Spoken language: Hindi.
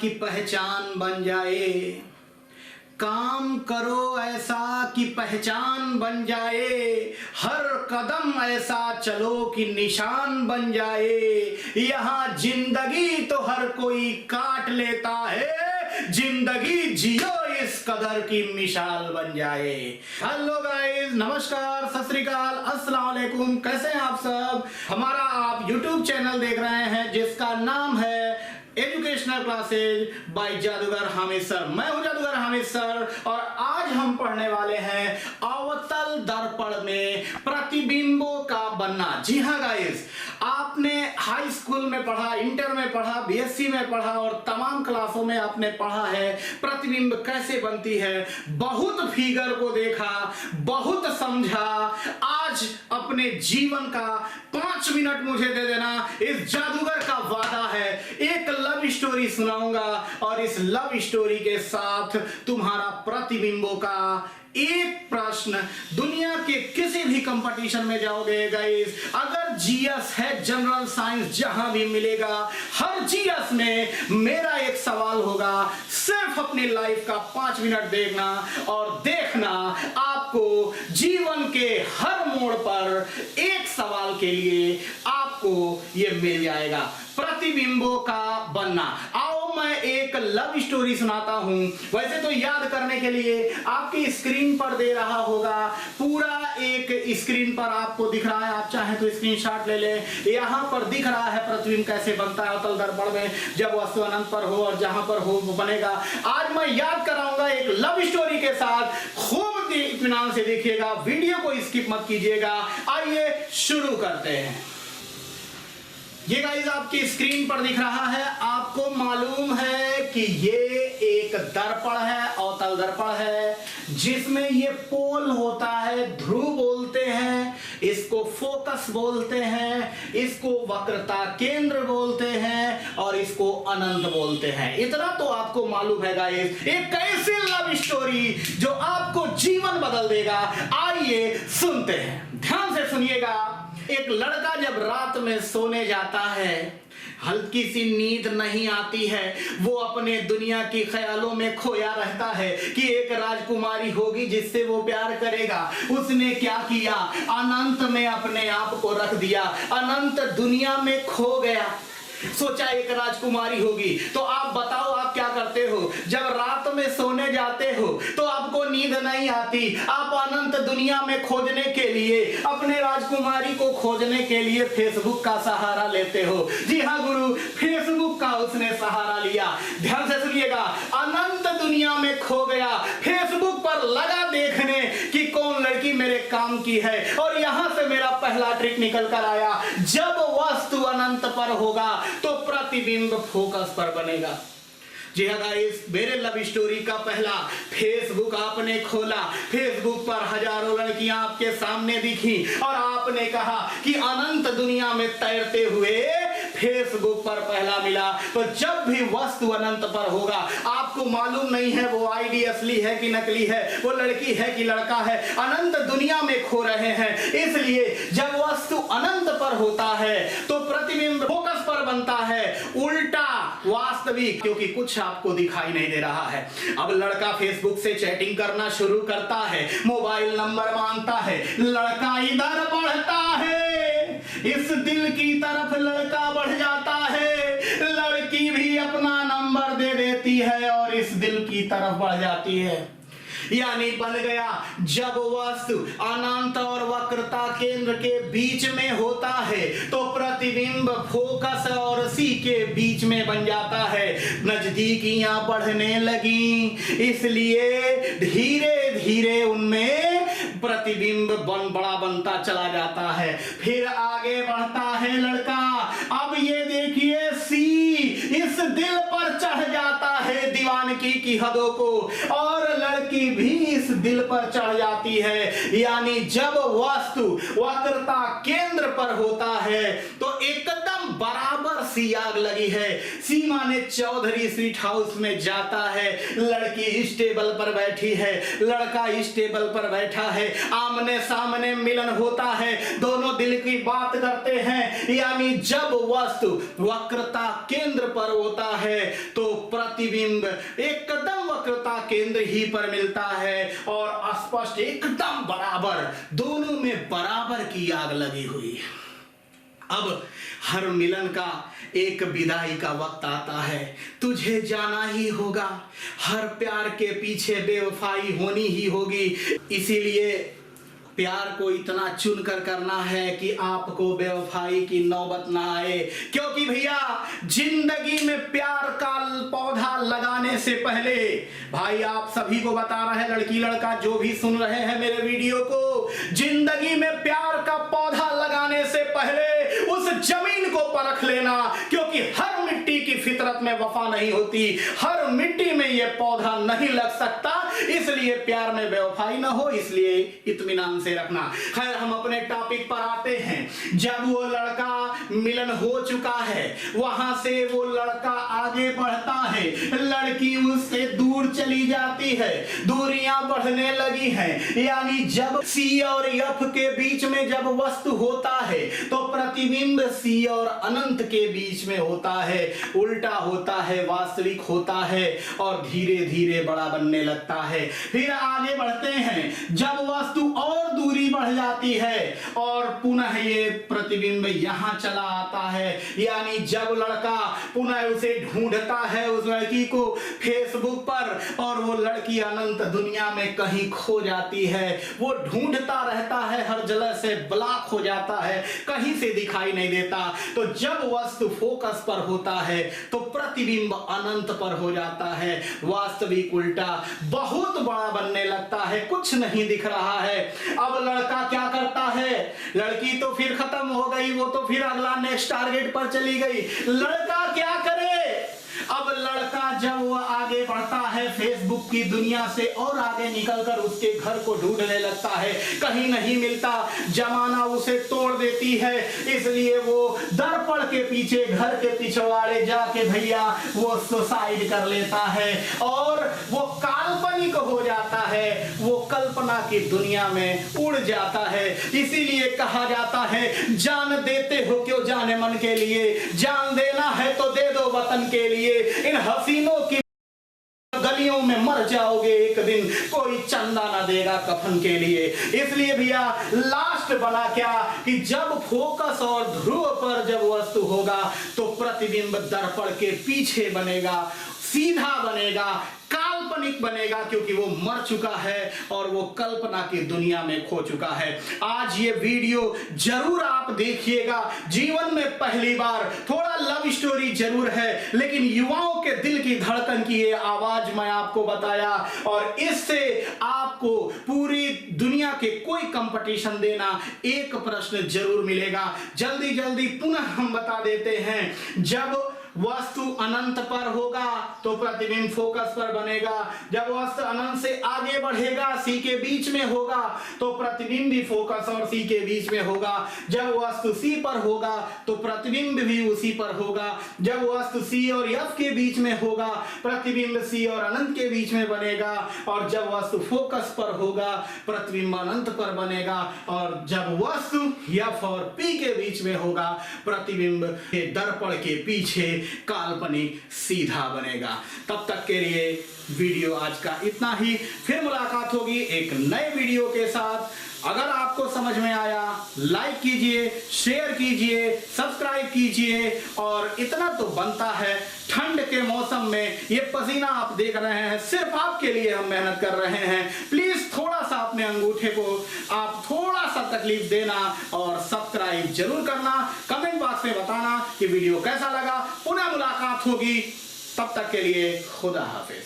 कि पहचान बन जाए, काम करो ऐसा कि पहचान बन जाए, हर कदम ऐसा चलो कि निशान बन जाए। यहाँ जिंदगी तो हर कोई काट लेता है, जिंदगी जियो इस कदर की मिसाल बन जाए। हेलो गाइस, नमस्कार, सत श्री अकाल, अस्सलाम वालेकुम। कैसे हैं आप सब? हमारा आप YouTube चैनल देख रहे हैं जिसका नाम है एजुकेशनल क्लासेज बाय जादूगर हामिद सर। मैं हूं जादूगर हामिद सर और आज हम पढ़ने वाले हैं अवतल दर्पण में प्रतिबिंबों का बनना। जी हाँ गाइस, आपने हाई स्कूल में पढ़ा, इंटर में पढ़ा, बीएससी में पढ़ा और तमाम क्लासों में आपने पढ़ा है प्रतिबिंब कैसे बनती है। बहुत फिगर को देखा, बहुत समझा। आज अपने जीवन का 5 मिनट मुझे दे देना, इस जादूगर का वादा है। एक लव स्टोरी सुनाऊंगा और इस लव स्टोरी के साथ तुम्हारा प्रतिबिंबों का एक प्रश्न। दुनिया के किसी भी कंपटीशन में जाओगे गाइस, अगर जीएस है, जनरल साइंस जहां भी मिलेगा, हर जीएस में मेरा एक सवाल होगा। सिर्फ अपनी लाइफ का 5 मिनट देखना और देखना, आपको जीवन के हर मोड़ पर एक सवाल के लिए आपको यह मिल जाएगा, प्रतिबिंबों का बनना। आओ मैं एक लव स्टोरी सुनाता हूं। वैसे तो याद करने के लिए आपकी स्क्रीन पर दे रहा होगा, पूरा एक स्क्रीन पर आपको दिख रहा है। आप चाहें तो स्क्रीनशॉट ले लें। यहां पर दिख रहा है प्रतिबिंब कैसे बनता है अवतल दर्पण में, जब वस्तु अनंत पर हो और जहां पर हो वो बनेगा। आज मैं याद कराऊंगा एक लव स्टोरी के साथ। खूब इत्मीनान से देखिएगा, वीडियो को स्किप मत कीजिएगा। आइए शुरू करते हैं। ये गाइस आपकी स्क्रीन पर दिख रहा है, आपको मालूम है कि ये एक दर्पण है, अवतल दर्पण है, जिसमें ये पोल होता है, ध्रुव बोलते हैं, इसको फोकस बोलते हैं, इसको वक्रता केंद्र बोलते हैं और इसको अनंत बोलते हैं। इतना तो आपको मालूम है गाइस। एक ऐसी लव स्टोरी जो आपको जीवन बदल देगा। आइए सुनते हैं, ध्यान से सुनिएगा। एक लड़का जब रात में सोने जाता है, हल्की सी नींद नहीं आती है, वो अपने दुनिया की ख्यालों में खोया रहता है कि एक राजकुमारी होगी जिससे वो प्यार करेगा। उसने क्या किया, अनंत में अपने आप को रख दिया, अनंत दुनिया में खो गया। सोचा एक राजकुमारी होगी। तो आप बताओ, आप क्या करते हो जब रात में सोने जाते हो तो आपको नींद नहीं आती? आप अनंत दुनिया में खोजने के लिए, अपने राजकुमारी को खोजने के लिए फेसबुक का सहारा लेते हो। जी हाँ गुरु, फेसबुक का उसने सहारा लिया। ध्यान से सुनिएगा, अनंत दुनिया में खो गया, फेसबुक पर लगा देखने कि कौन लड़की मेरे काम की है और यहां से मेरा पहला ट्रिक निकल कर आया। जब वस्तु अनंत पर होगा तो प्रतिबिंब फोकस पर बनेगा। जी हाँ गाइस, मेरे लव स्टोरी का पहला, फेसबुक आपने खोला, फेसबुक पर हजारों लड़कियां आपके सामने दिखी और आपने कहा कि अनंत दुनिया में तैरते हुए फेसबुक पर पहला मिला। तो जब भी वस्तु अनंत पर होगा, आपको मालूम नहीं है वो आईडी असली है कि नकली है, वो लड़की है कि लड़का है, अनंत दुनिया में खो रहे हैं। इसलिए जब वस्तु अनंत पर होता है तो प्रतिबिंब फोकस पर बनता है, उल्टा वास्तविक, क्योंकि कुछ आपको दिखाई नहीं दे रहा है। अब लड़का फेसबुक से चैटिंग करना शुरू करता है, मोबाइल नंबर मांगता है, लड़का इधर बढ़ता है, इस दिल की तरफ लड़का बढ़ जाता है, लड़की भी अपना नंबर दे देती है और इस दिल की तरफ बढ़ जाती है। यानी बन गया, जब वस्तु अनंत और वक्रता केंद्र के बीच में होता है तो प्रतिबिंब फोकस और सी के बीच में बन जाता है। नजदीकियां बढ़ने लगी, इसलिए धीरे धीरे उनमें प्रतिबिंब बड़ा बनता चला जाता है। फिर आगे बढ़ता है लड़का। अब ये देखिए, सी इस दिल पर चढ़ जाता है दीवानगी की हदों को और लड़की भी इस दिल पर चढ़ जाती है। यानी जब वस्तु वक्रता केंद्र पर होता है तो एकदम बराबर सी आग लगी है। सी माने चौधरी स्वीट हाउस में जाता है, लड़की इस टेबल पर बैठी है, लड़का इस टेबल पर बैठा है, आमने सामने मिलन होता है, दोनों दिल की बात करते हैं, यानी जब वस्तु वक्रता केंद्र पर होता है तो प्रतिबिंब एकदम वक्रता केंद्र ही पर मिलता है और स्पष्ट एकदम बराबर, दोनों में बराबर की आग लगी हुई है। अब हर मिलन का एक विदाई का वक्त आता है, तुझे जाना ही होगा, हर प्यार के पीछे बेवफाई होनी ही होगी। इसीलिए प्यार को इतना चुनकर करना है कि आपको बेवफाई की नौबत ना आए, क्योंकि भैया जिंदगी में प्यार का पौधा लगाने से पहले, भाई आप सभी को बता रहे हैं, लड़की लड़का जो भी सुन रहे हैं मेरे वीडियो को, जिंदगी में प्यार का पौधा लगाने से पहले उस जमीन को परख लेना, क्योंकि हर मिट्टी की फितरत में वफा नहीं होती, हर मिट्टी में यह पौधा नहीं लग सकता। इसलिए प्यार में बेवफाई ना हो, इसलिए इत्मीनान से रखना। खैर हम अपने टॉपिक पर आते हैं। जब वो लड़का मिलन हो चुका है, वहां से वो लड़का आगे बढ़ता है, लड़की उससे दूर चली जाती है, दूरियां बढ़ने लगी हैं, यानी जब सी और एफ के बीच में जब वस्तु होता है तो प्रतिबिंब सी और अनंत के बीच में होता है, उल्टा होता है, वास्तविक होता है और धीरे धीरे बड़ा बनने लगता है। फिर आगे बढ़ते हैं, जब वस्तु और दूरी बढ़ जाती है और पुनः ये प्रतिबिंब यहां चला आता है, यानी जब लड़का पुनः उसे ढूंढता है, उस लड़की को फेसबुक पर, और वो लड़की अनंत दुनिया में कहीं खो जाती है, वो ढूंढता रहता है, हर जगह से ब्लॉक हो जाता है, कहीं से दिखाई नहीं देता। तो जब वस्तु फोकस पर होता है तो प्रतिबिंब अनंत पर हो जाता है, वास्तविक उल्टा बहुत बड़ा बनने लगता है, कुछ नहीं दिख रहा है। अब लड़का क्या करता है, लड़की तो फिर खत्म हो गई, वो तो फिर अगला नेक्स्ट टारगेट पर चली गई, लड़का क्या करे। अब लड़का जब वो आगे बढ़ता है, फेसबुक की दुनिया से और आगे निकलकर उसके घर को ढूंढने लगता है, कहीं नहीं मिलता, जमाना उसे तोड़ देती है, इसलिए वो दर्पण के पीछे, घर के पिछवाड़े जाके भैया वो सुसाइड कर लेता है और वो काल्पनिक हो जाता है, वो कल्पना की दुनिया में उड़ जाता है। इसीलिए कहा जाता है, जान देते हो क्यों जाने मन के लिए, जान देना है तो दे दो वतन के लिए, इन हसीनों की गलियों में मर जाओगे एक दिन, कोई चंदा ना देगा कफन के लिए। इसलिए भैया लास्ट बना क्या कि जब फोकस और ध्रुव पर जब वस्तु होगा तो प्रतिबिंब दर्पण के पीछे बनेगा, सीधा बनेगा, काल्पनिक बनेगा, क्योंकि वो मर चुका है और वो कल्पना की दुनिया में खो चुका है। आज ये वीडियो जरूर आप देखिएगा, जीवन में पहली बार, थोड़ा लव स्टोरी जरूर है, लेकिन युवाओं के दिल की धड़कन की ये आवाज मैं आपको बताया और इससे आपको पूरी दुनिया के कोई कंपटीशन देना, एक प्रश्न जरूर मिलेगा। जल्दी जल्दी पुनः हम बता देते हैं, जब वस्तु अनंत पर होगा तो प्रतिबिंब फोकस पर बनेगा, जब वस्तु अनंत से आगे बढ़ेगा, सी के बीच में होगा तो प्रतिबिंब भी फोकस और सी के बीच में होगा, जब वस्तु सी पर होगा तो प्रतिबिंब भी उसी पर होगा, जब वस्तु सी और एफ के बीच में होगा प्रतिबिंब सी और अनंत के बीच में बनेगा, और जब वस्तु फोकस पर होगा प्रतिबिंब अनंत पर बनेगा, और जब वस्तु एफ और पी के बीच में होगा प्रतिबिंब के दर्पण के पीछे काल्पनिक सीधा बनेगा। तब तक के लिए वीडियो आज का इतना ही, फिर मुलाकात होगी एक नए वीडियो के साथ। अगर आपको समझ में आया लाइक कीजिए, शेयर कीजिए, सब्सक्राइब कीजिए, और इतना तो बनता है, ठंड के मौसम में ये पसीना आप देख रहे हैं, सिर्फ आपके लिए हम मेहनत कर रहे हैं। प्लीज थोड़ा सा अपने अंगूठे को आप थोड़ा सा तकलीफ देना और सब्सक्राइब जरूर करना, कमेंट बॉक्स में बताना कि वीडियो कैसा लगा। पुनः मुलाकात होगी, तब तक के लिए खुदा हाफिज।